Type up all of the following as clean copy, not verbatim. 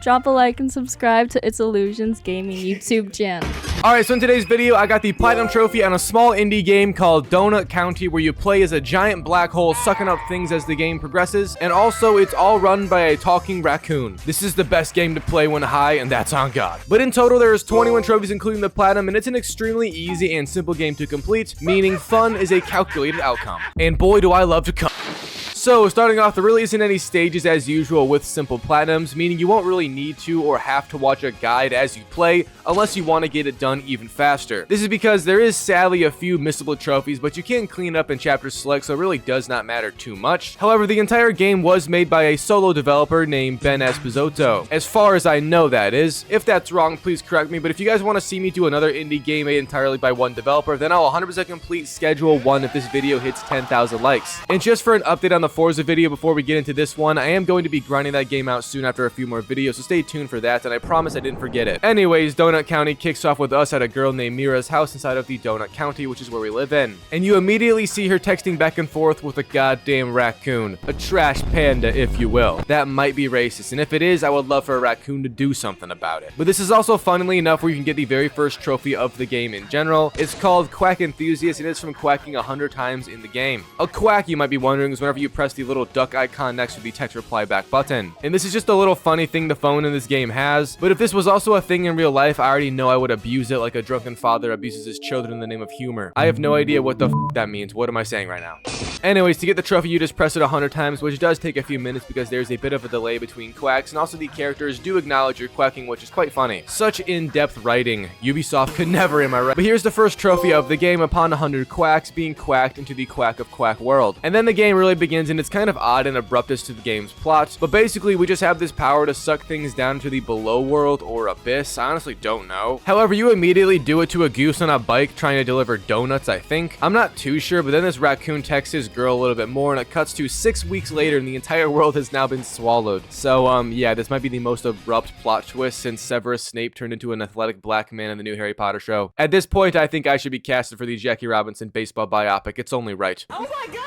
drop a like and subscribe to ItsIlusion's gaming YouTube channel. Alright, so in today's video, I got the Platinum Trophy on a small indie game called Donut County, where you play as a giant black hole sucking up things as the game progresses, and also it's all run by a talking raccoon. This is the best game to play when high, and that's on God. But in total, there's 21 trophies including the Platinum, and it's an extremely easy and simple game to complete, meaning fun is a calculated outcome. And boy, do I love to come. So, starting off, there really isn't any stages as usual with simple platinums, meaning you won't really need to or have to watch a guide as you play, unless you want to get it done even faster. This is because there is sadly a few missable trophies, but you can clean up in chapter select, so it really does not matter too much. However, the entire game was made by a solo developer named Ben Esposito. As far as I know, that is. If that's wrong, please correct me, but if you guys want to see me do another indie game made entirely by one developer, then I'll 100% complete Schedule 1 if this video hits 10,000 likes. And just for an update on the Forza video before we get into this one, I am going to be grinding that game out soon after a few more videos, so stay tuned for that, and I promise I didn't forget it. Anyways, Donut County kicks off with us at a girl named Mira's house inside of the Donut County, which is where we live in. And you immediately see her texting back and forth with a goddamn raccoon. A trash panda, if you will. That might be racist, and if it is, I would love for a raccoon to do something about it. But this is also, funnily enough, where you can get the very first trophy of the game in general. It's called Quack Enthusiast, and it's from quacking 100 times in the game. A quack, you might be wondering, is whenever you press the little duck icon next to the text reply back button. And this is just a little funny thing the phone in this game has, but if this was also a thing in real life, I already know I would abuse it like a drunken father abuses his children in the name of humor. I have no idea what the that means. What am I saying right now? Anyways, to get the trophy, you just press it 100 times, which does take a few minutes because there's a bit of a delay between quacks, and also the characters do acknowledge your quacking, which is quite funny. Such in-depth writing. Ubisoft could never, am I right? But here's the first trophy of the game upon 100 quacks being quacked into the Quack of Quack world. And then the game really begins, and it's kind of odd and abrupt as to the game's plot, but basically we just have this power to suck things down to the below world or abyss. I honestly don't know. However, you immediately do it to a goose on a bike trying to deliver donuts, I think. I'm not too sure, but then this raccoon texts his girl a little bit more, and it cuts to 6 weeks later, and the entire world has now been swallowed. So, yeah, this might be the most abrupt plot twist since Severus Snape turned into an athletic black man in the new Harry Potter show. At this point, I think I should be casted for the Jackie Robinson baseball biopic. It's only right. Oh my god!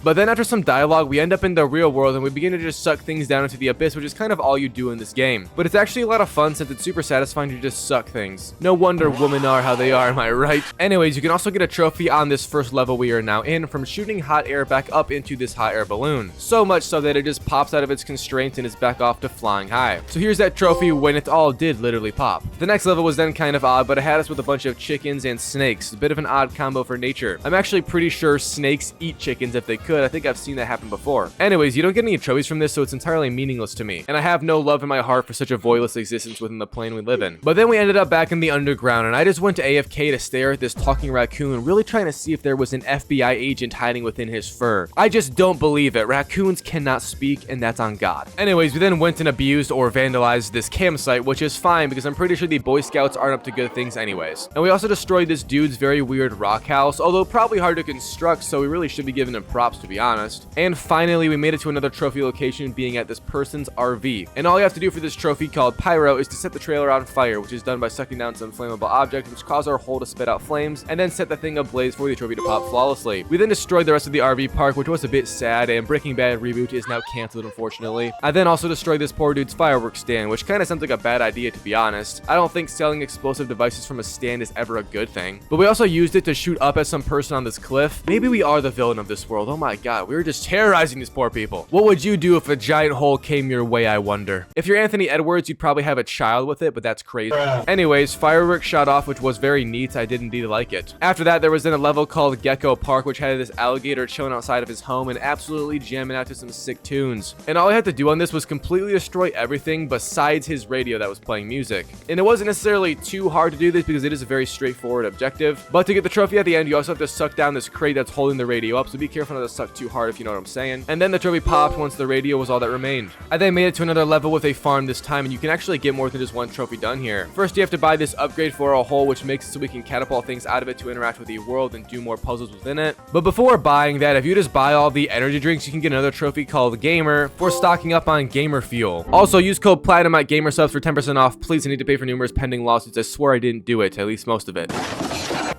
But then after some dialogue, we end up in the real world and we begin to just suck things down into the abyss, which is kind of all you do in this game. But it's actually a lot of fun since it's super satisfying to just suck things. No wonder women are how they are, am I right? Anyways, you can also get a trophy on this first level we are now in from shooting hot air back up into this hot air balloon. So much so that it just pops out of its constraints and is back off to flying high. So here's that trophy when it all did literally pop. The next level was then kind of odd, but it had us with a bunch of chickens and snakes. A bit of an odd combo for nature. I'm actually pretty sure snakes eat chickens if they could. I think I've seen that happen before. Anyways, you don't get any trophies from this, so it's entirely meaningless to me. And I have no love in my heart for such a voidless existence within the plane we live in. But then we ended up back in the underground, and I just went to AFK to stare at this talking raccoon, really trying to see if there was an FBI agent hiding within his fur. I just don't believe it. Raccoons cannot speak, and that's on God. Anyways, we then went and abused or vandalized this campsite, which is fine because I'm pretty sure the Boy Scouts aren't up to good things anyways. And we also destroyed this dude's very weird rock house, although probably hard to construct, so we really should be giving him props, to be honest. And finally, we made it to another trophy location, being at this person's RV. And all you have to do for this trophy called Pyro is to set the trailer on fire, which is done by sucking down some flammable object, which cause our hole to spit out flames, and then set the thing ablaze for the trophy to pop flawlessly. We then destroyed the rest of the RV park, which was a bit sad, and Breaking Bad reboot is now canceled, unfortunately. I then also destroyed this poor dude's fireworks stand, which kind of sounds like a bad idea, to be honest. I don't think selling explosive devices from a stand is ever a good thing. But we also used it to shoot up at some person on this cliff. Maybe we are the villain of this world. Oh my god, we were just terrorizing these poor people. What would you do if a giant hole came your way, I wonder? If you're Anthony Edwards, you'd probably have a child with it, but that's crazy. Anyways, fireworks shot off, which was very neat. I did indeed like it. After that, there was then a level called Gecko Park, which had this alligator chilling outside of his home and absolutely jamming out to some sick tunes. And all I had to do on this was completely destroy everything besides his radio that was playing music. And it wasn't necessarily too hard to do this because it is a very straightforward objective. But to get the trophy at the end, you also have to suck down this crate that's holding the radio up, so be careful not to suck too hard, if you know what I'm saying. And then the trophy popped once the radio was all that remained. I then made it to another level with a farm this time, and you can actually get more than just one trophy done here. First, you have to buy this upgrade for a hole, which makes it so we can catapult things out of it to interact with the world and do more puzzles within it. But before buying that, if you just buy all the energy drinks, you can get another trophy called Gamer for stocking up on gamer fuel. Also, use code PLATINUM at GamerSubs for 10% off. Please, I need to pay for numerous pending lawsuits. I swear I didn't do it, at least most of it.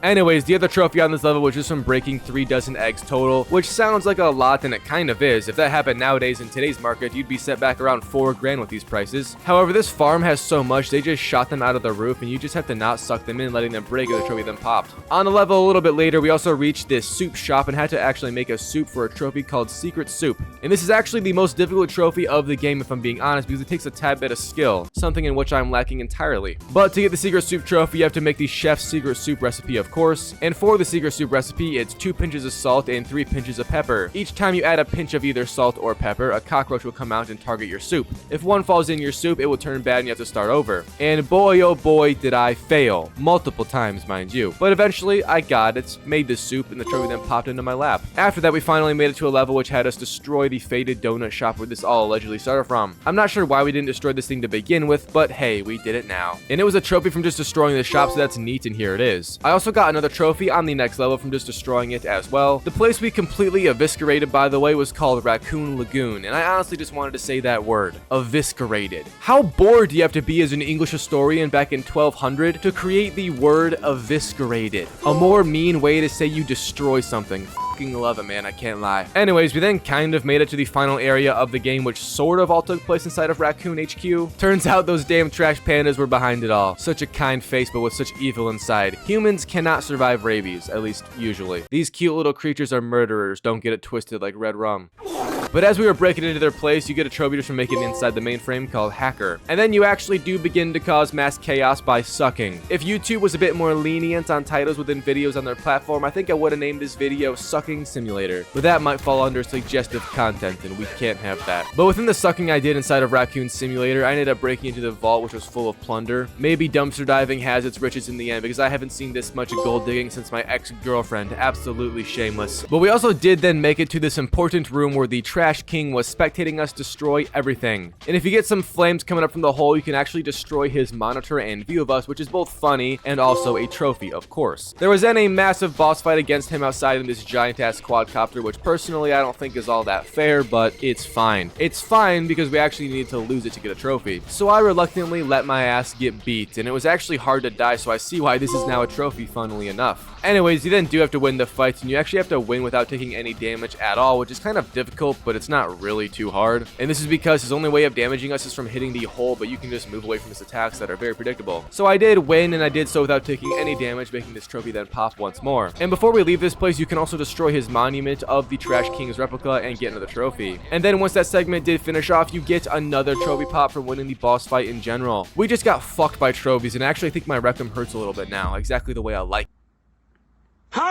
Anyways, the other trophy on this level was just from breaking 3 dozen eggs total, which sounds like a lot, and it kind of is. If that happened nowadays in today's market, you'd be set back around 4 grand with these prices. However, this farm has so much, they just shot them out of the roof, and you just have to not suck them in, letting them break if the trophy then popped. On the level a little bit later, we also reached this soup shop and had to actually make a soup for a trophy called Secret Soup. And this is actually the most difficult trophy of the game, if I'm being honest, because it takes a tad bit of skill, something in which I'm lacking entirely. But to get the Secret Soup trophy, you have to make the chef's secret soup recipe, of course. And for the Secret Soup recipe, it's 2 pinches of salt and 3 pinches of pepper. Each time you add a pinch of either salt or pepper, a cockroach will come out and target your soup. If one falls in your soup, it will turn bad and you have to start over. And boy, oh boy, did I fail. Multiple times, mind you. But eventually, I got it, made the soup, and the trophy then popped into my lap. After that, we finally made it to a level which had us destroy the faded donut shop where this all allegedly started from. I'm not sure why we didn't destroy this thing to begin with, but hey, we did it now. And it was a trophy from just destroying the shop, so that's neat, and here it is. I also got another trophy on the next level from just destroying it as well. The place we completely eviscerated, by the way, was called Raccoon Lagoon, and I honestly just wanted to say that word. Eviscerated. How bored do you have to be as an English historian back in 1200 to create the word eviscerated? A more mean way to say you destroy something. Love it, man, I can't lie. Anyways, we then kind of made it to the final area of the game, which sort of all took place inside of Raccoon HQ. Turns out those damn trash pandas were behind it all. Such a kind face, but with such evil inside. Humans cannot survive rabies, at least usually. These cute little creatures are murderers, don't get it twisted like red rum. But as we were breaking into their place, you get a trophy just from making it inside the mainframe called Hacker. And then you actually do begin to cause mass chaos by sucking. If YouTube was a bit more lenient on titles within videos on their platform, I think I would have named this video Sucking Simulator. But that might fall under suggestive content, and we can't have that. But within the sucking I did inside of Raccoon Simulator, I ended up breaking into the vault, which was full of plunder. Maybe dumpster diving has its riches in the end, because I haven't seen this much gold digging since my ex-girlfriend. Absolutely shameless. But we also did then make it to this important room where the Trash King was spectating us destroy everything. And if you get some flames coming up from the hole, you can actually destroy his monitor and view of us, which is both funny and also a trophy, of course. There was then a massive boss fight against him outside in this giant-ass quadcopter, which personally I don't think is all that fair, but it's fine. It's fine because we actually needed to lose it to get a trophy. So I reluctantly let my ass get beat, and it was actually hard to die, so I see why this is now a trophy, funnily enough. Anyways, you then do have to win the fights, and you actually have to win without taking any damage at all, which is kind of difficult, but it's not really too hard. And this is because his only way of damaging us is from hitting the hole, but you can just move away from his attacks that are very predictable. So I did win, and I did so without taking any damage, making this trophy then pop once more. And before we leave this place, you can also destroy his monument of the Trash King's replica and get another trophy. And then once that segment did finish off, you get another trophy pop from winning the boss fight in general. We just got fucked by trophies, and I actually think my rectum hurts a little bit now, exactly the way I like.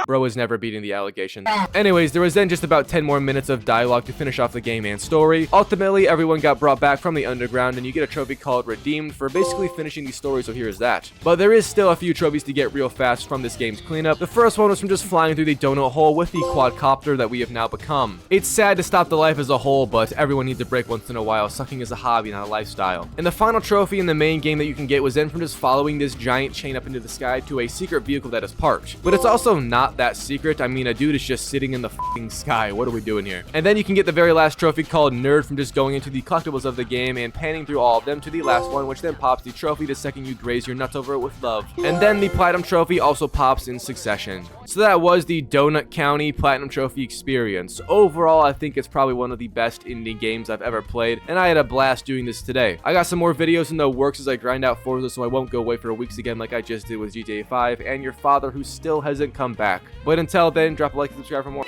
Bro is never beating the allegations. Anyways, there was then just about 10 more minutes of dialogue to finish off the game and story. Ultimately, everyone got brought back from the underground, and you get a trophy called Redeemed for basically finishing the story, so here's that. But there is still a few trophies to get real fast from this game's cleanup. The first one was from just flying through the donut hole with the quadcopter that we have now become. It's sad to stop the life as a whole, but everyone needs a break once in a while. Sucking is a hobby, not a lifestyle. And the final trophy in the main game that you can get was then from just following this giant chain up into the sky to a secret vehicle that is parked. But it's also not that secret. I mean, a dude is just sitting in the fucking sky. What are we doing here? And then you can get the very last trophy called Nerd from just going into the collectibles of the game and panning through all of them to the last one, which then pops the trophy the second you graze your nuts over it with love. And then the Platinum Trophy also pops in succession. So that was the Donut County Platinum Trophy experience. Overall, I think it's probably one of the best indie games I've ever played, and I had a blast doing this today. I got some more videos in the works as I grind out Forza, so I won't go away for weeks again like I just did with GTA 5 and your father who still hasn't come back. But until then, drop a like and subscribe for more.